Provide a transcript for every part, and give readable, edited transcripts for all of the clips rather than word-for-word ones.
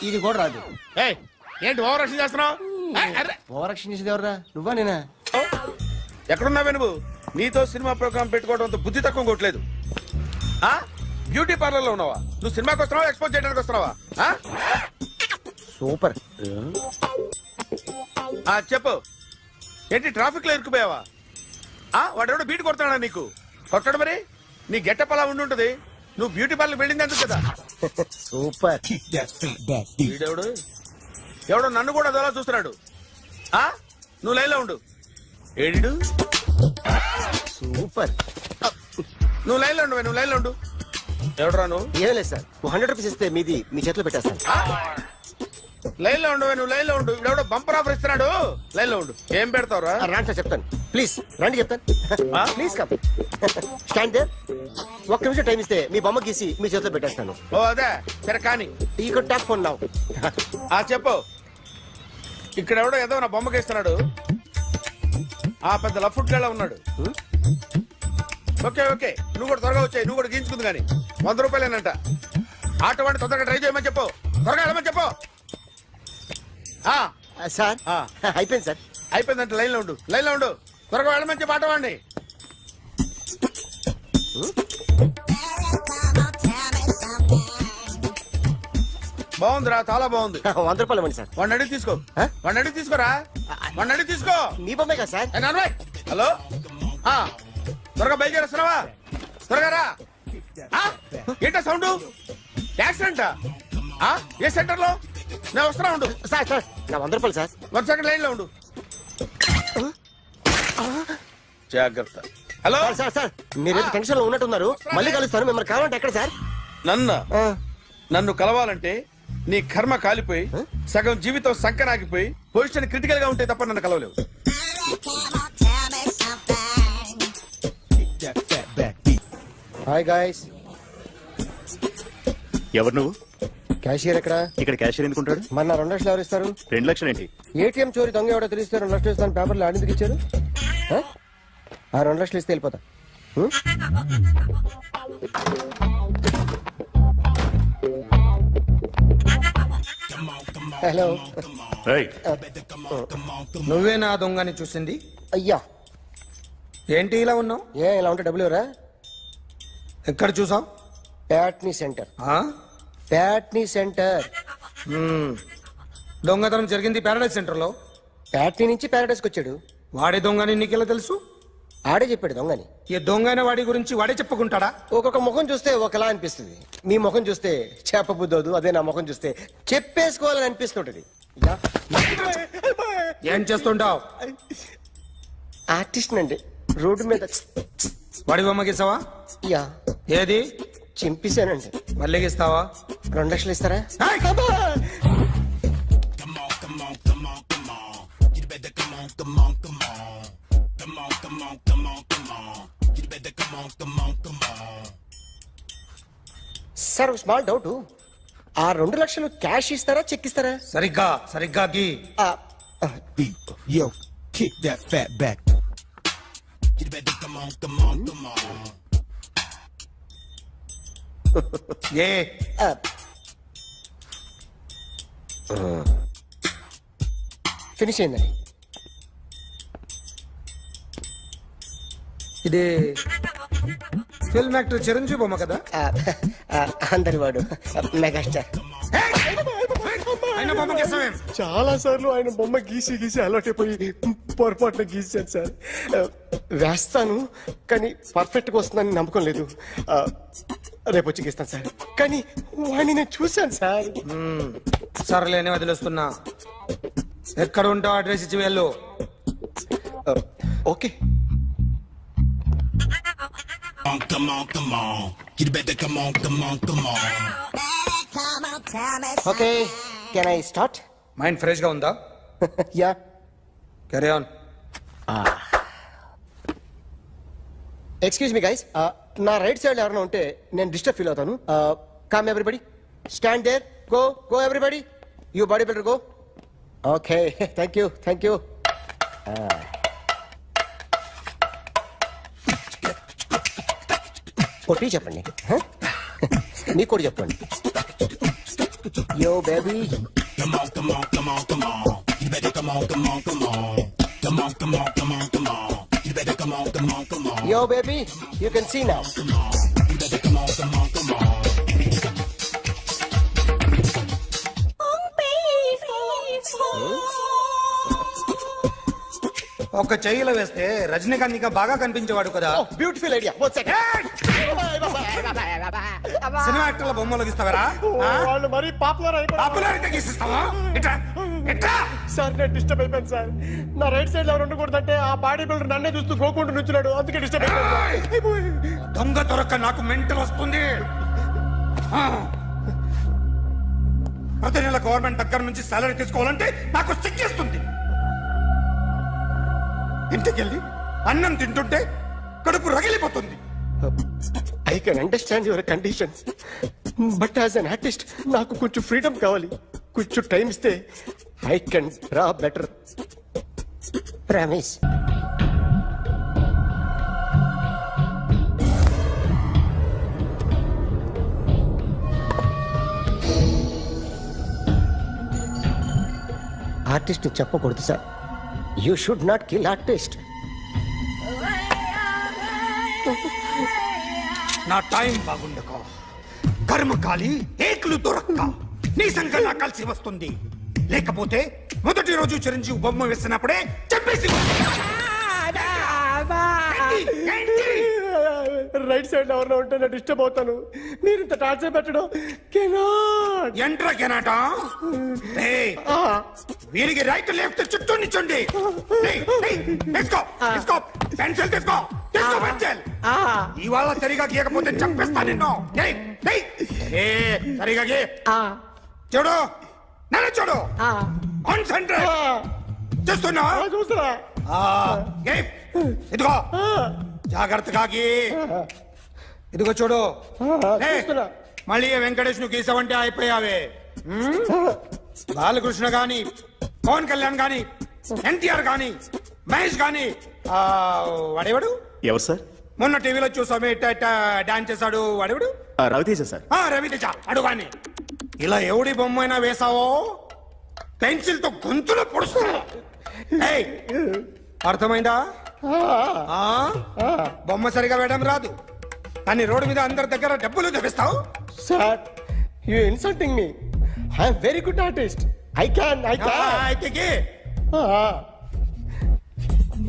ఇది కూడా రాదు. ఏయ్, ఏంటి ఓవర్ రక్షణ చేస్తున్నావు? ఓవరాక్షన్ చేసేది ఎవరా? నువ్వా నేనా? ఎక్కడున్నావే నువ్వు? నీతో సినిమా ప్రోగ్రామ్ పెట్టుకోవడంతో బుద్ధి తక్కువ కొట్టలేదు. బ్యూటీ పార్లర్ లో ఉన్నావా? నువ్వు సినిమాకి వస్తున్నావా, ఎక్స్పోజ్ చేయడానికి వస్తున్నావా? సూపర్. చెప్పు, ఏంటి ట్రాఫిక్ లో ఇరుక్కుపోయావా? వాడెవడో బీట్ కొడతాడా నీకు? కొట్టాడు మరి. నీ గెట్టప్ అలా ఉండుంటది. నువ్వు బ్యూటీ పార్లర్ వెళ్ళింది ఎందుకు కదా? సూపర్. వీడెవడు? ఎవడో నన్ను కూడా అదోలా చూస్తున్నాడు. నువ్వు లైన్లో ఉండు. ఏడు సూపర్. నువ్వు లైన్లో ఉండు, నువ్వు లైన్లో ఉండు. ఎవడరా నువ్వు? ఏం లేదు సార్, 100 రూపీస్ ఇస్తే మీది మీ చేతిలో పెట్టేస్తాను. లైన్లో ఉండు, నువ్వు లైన్లో ఉండు. ఎవడో బంపర్ ఆఫర్ ఇస్తున్నాడు. లైన్లో ఉండు. ఏం పెడతావురా? రాండి సార్, చెప్తాను. ప్లీజ్ రండి, చెప్తాను. Please come. Stand there. ఒక్క నిమిషం టైం ఇస్తే మీ బొమ్మ గీసి మీ చేతిలో పెట్టేస్తాను. ఓ అదే సరే, కానీ ఈ కుడ్ టాక్ ఫోన్ నౌ. చెప్పు. ఇక్కడ ఎవడో ఏదో నా బొమ్మకి ఇస్తున్నాడు. పెద్ద లఫుట్ గేళ ఉన్నాడు. ఓకే ఓకే, నువ్వు కూడా త్వరగా వచ్చాయి. నువ్వు కూడా గీంచుకుంది కానీ 100 రూపాయలేనంట. ఆటో వాడిని తొందరగా ట్రై చేయమని చెప్పు. త్వరగా వెళ్ళమని చెప్పు. సార్ అయిపోయింది సార్. అయిపోయిందంటే లైన్లో ఉండు, లైన్లో ఉండు. త్వరగా వెళ్ళమని చెప్పు ఆటో వాడిని. బాగుందిరా, చాలా బాగుంది. 100 రూపాయలు ఇవ్వండి సార్. వాడిని అడిగి తీసుకో. వాడిని అడిగి తీసుకోరా. వాడిని అడిగి తీసుకో. మీ బొమ్మే కదా సార్. హలో, త్వరగా బయలుదేరేస్తున్నావా? త్వరగా రా. ఏంటా సౌండ్? యాక్సిడెంటా? ఏ సెంటర్ లో? నేను వస్తున్నా ఉండు. సార్ సార్ నా 100 రూపాయలు సార్. 1 సెకండ్ లైన్ లో ఉండు. జాగ్రత్త. Hello sir. సార్ మీరేదో టెన్షన్ లో ఉన్నట్టున్నారు. మళ్ళీ కలుస్తాను. మిమ్మల్ని కావాలంటే ఎక్కడ సార్? నన్ను కలవాలంటే నీ కర్మ కాలిపోయి సగం జీవితం సంకనాగిపోయి పొజిషన్ క్రిటికల్ గా ఉంటే తప్ప నన్ను కలవలేవు. Hi guys. ఎవరు నువ్వు? క్యాషియర్ ఎక్కడ? ఇక్కడ క్యాషియర్ ఎందుకుంటాడు? మన 2 లక్షలు ఎవరు ఇస్తారు? 2 లక్షలు ఏంటి? ఏటీఎం చోరీ దొంగ ఎవడో తెలిస్తే 2 లక్షలు ఇస్తాను పేపర్లు ఆడిందుకు ఇచ్చారు. 2 లక్షలు ఇస్తే వెళ్ళిపోతా. హలో. నువ్వే నా దొంగని చూసింది? అయ్యా ఏంటి ఇలా ఉన్నావు? ఇలా ఉంటే డబ్బులు ఎవరా? ఎక్కడ చూసావు? ప్యాట్నీ సెంటర్. ప్యాట్నీ సెంటర్. దొంగతనం జరిగింది ప్యారడైజ్ సెంటర్ లో. ప్యాట్నీ నుంచి ప్యారడైజ్కి వచ్చాడు. వాడే దొంగని నీకెలా తెలుసు? ఆడే చెప్పాడు దొంగని. ఈ దొంగైన వాడి గురించి వాడే చెప్పుకుంటాడా? ఒక్కొక్క ముఖం చూస్తే ఒకలా అనిపిస్తుంది. మీ ముఖం చూస్తే చెప్పబుద్దోదు. అదే నా ముఖం చూస్తే చెప్పేసుకోవాలని అనిపిస్తుంటది. ఏం చేస్తుంటావు? ఆర్టిస్ట్ అండి. రోడ్డు మీద వాడి బొమ్మ గీసావా? యా. ఏది? చింపేశానండి. మళ్ళీ గీస్తావా? 2 లక్షలు ఇస్తారా? సార్ ఒక స్మాల్ డౌట్. 2 లక్షలు క్యాష్ ఇస్తారా, చెక్ ఇస్తారా? సరిగ్గా గీ. Yo, kick that fat back. You better come on. A finish అయిందండి. ఇది ఫిల్మ్ యాక్టర్ చిరంజీవి బొమ్మ కదా? అందరి వాడు మెగాస్టార్. ఆయన బొమ్మ గీసావేం? చాలా సార్లు ఆయన బొమ్మ గీసి అలవాటైపోయి పొరపాటున గీసాను సార్. వేస్తాను కానీ పర్ఫెక్ట్ గా వస్తుందని నమ్మకం లేదు. రేపు వచ్చి గీస్తాను సార్. కానీ వాడిని నేను చూశాను సార్. సర్లేని వదిలేస్తున్నా. ఎక్కడ ఉంటావు అడ్రస్ ఇచ్చి వెళ్ళు. Okay. Come on. You better come on. Okay, can I start? Mind fresh గా ఉందా? Yeah. Carry on. Excuse me guys, నా రైట్ సైడ్ ఎవరైనా ఉంటే నేను డిస్టర్బ్ ఫీల్ అవుతాను. Come everybody, stand there. Go everybody. You body builder go. Okay, thank you. కొట్టి చెప్పండి. మీకు కూడా చెప్పండి. కూర్చో yo baby Come on, come on, come on, come on. You better come on, come on, come on. Come on, come on, come on, come on. You better come on, come on, come on. Yo baby you can see now You better come on, come on, come on. ఒక చెయ్యిలో వేస్తే రజనీకాంత్ ఇంకా బాగా కనిపించేవాడు కదా beautiful idea one second cinema యాక్టర్ల బొమ్మలు గీస్తావరా వాళ్ళు మరీ పాపులర్ అయిపోయారు పాపులారిటీ గీసిస్తావా ఇట్రా ఇట్రా సార్ నేను డిస్టర్బ్ అయిపోయాను సార్ నా రైట్ సైడ్ ఎవరు ఉండకూడదంటే ఆ బాడీ బిల్డర్ నన్నే చూస్తూ గోకుంటూ నుంచున్నాడు అందుకే డిస్టర్బ్ అయిపోయాను దొంగ దొరక్క నాకు మెంటల్ వస్తుంది ఆ. ప్రతి నెల గవర్నమెంట్ దగ్గర నుంచి సాలరీ తీసుకోవాలంటే నాకు సిగ్గేస్తుంది ఇంటికెళ్ళి అన్నం తింటుంటే కడుపు రగిలిపోతుంది I can understand your conditions but as an artist నాకు కొంచెం ఫ్రీడమ్ కావాలి కొంచెం టైం ఇస్తే I can draw better promise artist చెప్పకూడదు sir you should not kill artist నా టైం బాగుండక కర్మకాలి ఏకులు దొరక్క నీ సంఖ్య నాకు కలిసి వస్తుంది లేకపోతే మొదటి రోజు చిరంజీవి బొమ్మ వేసినప్పుడే చెప్పేసి రైట్ సైడ్ ఎవరిలో ఉంటే నేను డిస్టర్బ్ అవుతాను మీరు ఇంత టార్చర్ పెట్టడం కెనాట్ ఎంట్రా కెనాట వీరికి రైట్ లెఫ్ట్ చుట్టూ నిచ్చండి తీసుకో తీసుకో పెన్సిల్ తీసుకో తీసుకో పెన్సిల్ ఇవాళ సరిగా గీయకపోతే చంపేస్తా నిన్ను ఏయ్, ఏయ్. ఏ, సరిగా గీ చూడు నన్ను చూడు కాన్సంట్రేట్ చూస్తున్నా చూస్తున్నా ఏయ్, ఇదిగో జాగ్రత్తగా గీ ఇదిగో చూడు ఏయ్, చూస్తున్నా. మళ్ళీ వెంకటేష్ ను గీసావంటే అయిపోయావే బాలకృష్ణ గాని పవన్ కళ్యాణ్ గాని ఎన్టీఆర్ గాని మహేష్ గాని వాడేవాడు ఎవరు సార్? మొన్న టీవీలో చూసామే డాన్స్ చేశాడు వాడేవాడు రవితేజ సార్. రవితేజ అడుగాని ఇలా ఎవడి బొమ్మ అయినా వేసావో పెన్సిల్ తో గొంతులో పొడుస్తా ఏయ్, అర్థమైందా ఆ? బొమ్మ సరిగా వేయడం రాదు కానీ రోడ్డు మీద అందరి దగ్గర డబ్బులు తెప్పిస్తావు sir you insulting me I'm very good artist I can అయితే గీ.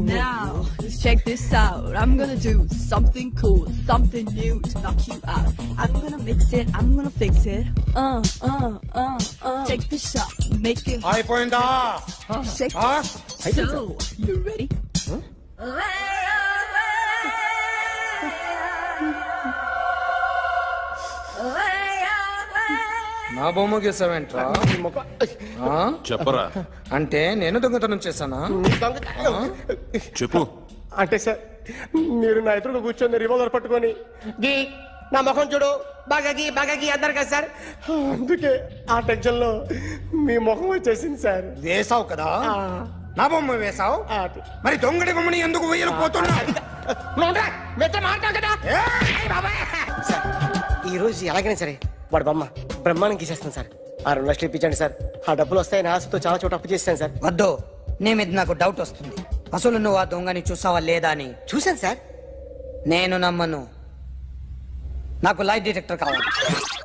Now, let's check this out. I'm gonna do something cool, something new to knock you out. I'm gonna mix it, I'm gonna fix it. Take the shot, make it అయిపోయిందా shake. ఆ? So, you ready? నా బొమ్మ గీసావేంట్రా చెప్పరా. అంటే నేను దొంగతనం చేశానా చెప్పు. అంటే సార్ మీరు నా ఎదురుగా కూర్చొని రివాల్వర్ పట్టుకొని గీ నా ముఖం చూడు బాగా గీ అన్నారు కదా సార్ అందుకే ఆ టెన్షన్ లో మీ ముఖం వచ్చేసింది సార్ వేసావు కదా నా బొమ్మ వేసావు మరి దొంగడి బొమ్మని ఎందుకు వేయలేకపోతున్నా ఈ రోజు ఎలాగైనా సరే వాడు బొమ్మ బ్రహ్మాండం గీసేస్తాను సార్ ఆ 2 లక్షలు ఇప్పించండి సార్ ఆ డబ్బులు వస్తాయని ఆశతో చాలా చోట అప్పు చేస్తాను సార్ వద్దు నీ మీద నాకు డౌట్ వస్తుంది అసలు నువ్వు ఆ దొంగని చూసావా లేదా అని చూశాను సార్ నేను నమ్మను నాకు లైట్ డిటెక్టర్ కావాలి